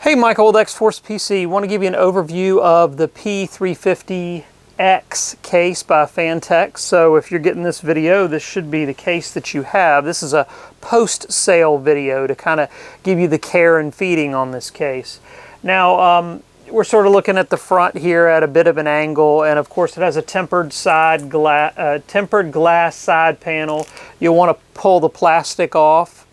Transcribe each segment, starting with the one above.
Hey, Michael with XForcePC. Want to give you an overview of the P350X case by Fantech. So if you're getting this video, this should be the case that you have. This is a post-sale video to kind of give you the care and feeding on this case. Now, we're sort of looking at the front here at a bit of an angle, and of course it has a tempered glass side panel. You'll want to pull the plastic off,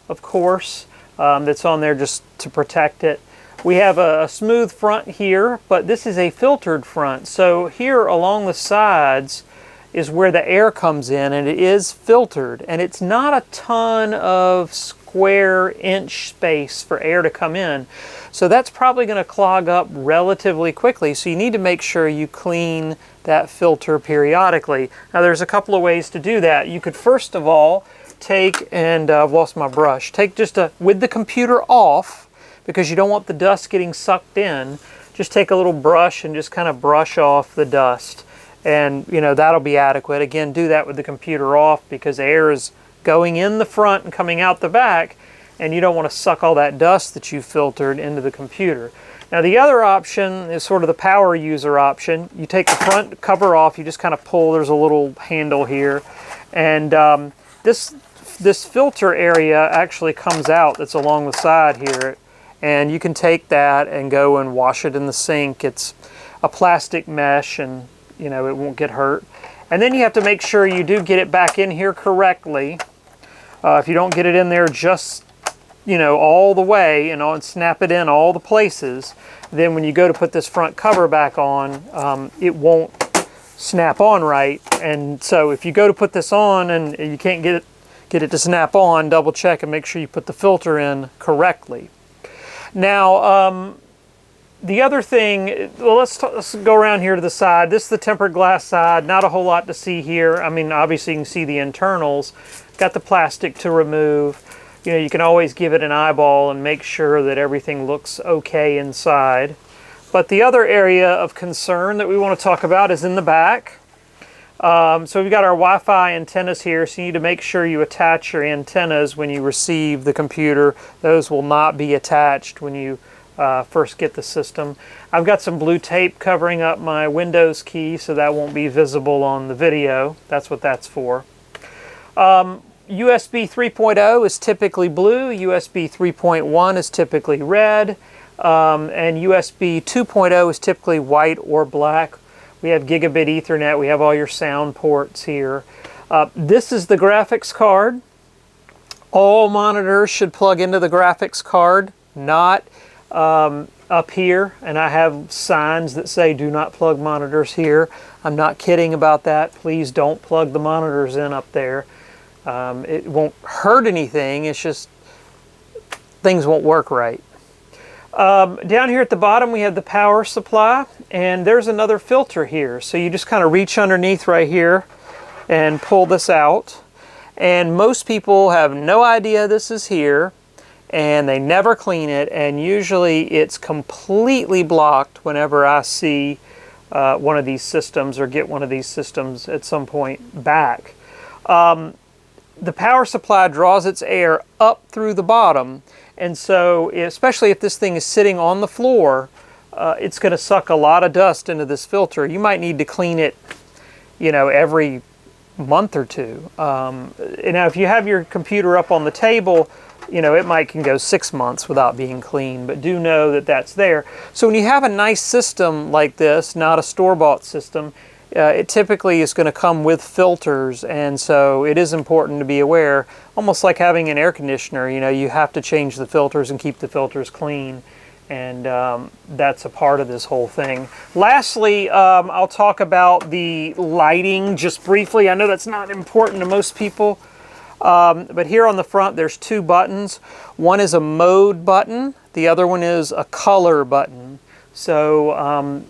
of course. That's on there just to protect it. We have a smooth front here, but this is a filtered front. So here along the sides is where the air comes in, and it is filtered. And it's not a ton of square inch space for air to come in. So that's probably going to clog up relatively quickly. So you need to make sure you clean that filter periodically. Now there's a couple of ways to do that. You could first of all take, and I've lost my brush, take just with the computer off, because you don't want the dust getting sucked in, just take a little brush and just kind of brush off the dust. And you know, that'll be adequate. Again, do that with the computer off because air is going in the front and coming out the back, and you don't want to suck all that dust that you filtered into the computer. Now the other option is sort of the power user option. You take the front cover off, you just kind of pull, there's a little handle here, and this filter area actually comes out, that's along the side here, and you can take that and go and wash it in the sink. It's a plastic mesh, and you know, it won't get hurt. And then you have to make sure you do get it back in here correctly. If you don't get it in there just, you know, all the way and snap it in all the places, then when you go to put this front cover back on, it won't snap on right. And so if you go to put this on and you can't get it to snap on, double check and make sure you put the filter in correctly. Now, the other thing, well, let's go around here to the side. This is the tempered glass side. Not a whole lot to see here. I mean, obviously you can see the internals. Got the plastic to remove. You know, you can always give it an eyeball and make sure that everything looks okay inside. But the other area of concern that we want to talk about is in the back. So we've got our Wi-Fi antennas here, so you need to make sure you attach your antennas when you receive the computer. Those will not be attached when you first get the system. I've got some blue tape covering up my Windows key, so that won't be visible on the video. That's what that's for. USB 3.0 is typically blue, USB 3.1 is typically red, and USB 2.0 is typically white or black. We have gigabit Ethernet, we have all your sound ports here. This is the graphics card. All monitors should plug into the graphics card, not up here, and I have signs that say do not plug monitors here. I'm not kidding about that. Please don't plug the monitors in up there. It won't hurt anything, it's just things won't work right. Down here at the bottom we have the power supply, and there's another filter here. So you just kind of reach underneath right here and pull this out. And most people have no idea this is here, and they never clean it, and usually it's completely blocked whenever I see one of these systems or get one of these systems at some point back. The power supply draws its air up through the bottom, and so especially if this thing is sitting on the floor, it's going to suck a lot of dust into this filter. You might need to clean it, you know, every month or two. Now if you have your computer up on the table, you know, it can go 6 months without being cleaned, but do know that that's there. So when you have a nice system like this, not a store-bought system, it typically is going to come with filters, and so it is important to be aware, almost like having an air conditioner. You know, you have to change the filters and keep the filters clean, and that's a part of this whole thing. Lastly, I'll talk about the lighting just briefly. I know that's not important to most people, but here on the front there's two buttons. One is a mode button, the other one is a color button. So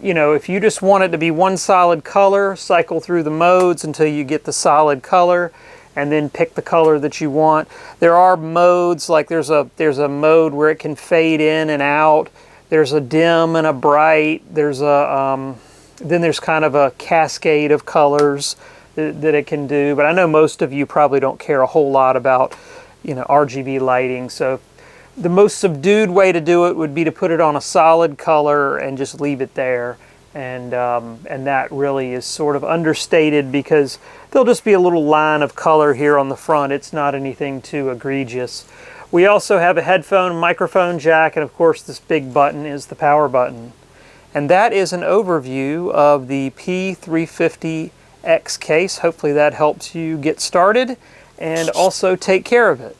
you know, if you just want it to be one solid color, cycle through the modes until you get the solid color, and then pick the color that you want. There are modes, like there's a mode where it can fade in and out. There's a dim and a bright. There's a then there's kind of a cascade of colors that it can do. But I know most of you probably don't care a whole lot about, you know, RGB lighting. So The most subdued way to do it would be to put it on a solid color and just leave it there. And that really is sort of understated because there'll just be a little line of color here on the front. It's not anything too egregious. We also have a headphone, microphone jack, and of course this big button is the power button. And that is an overview of the P350X case. Hopefully that helps you get started and also take care of it.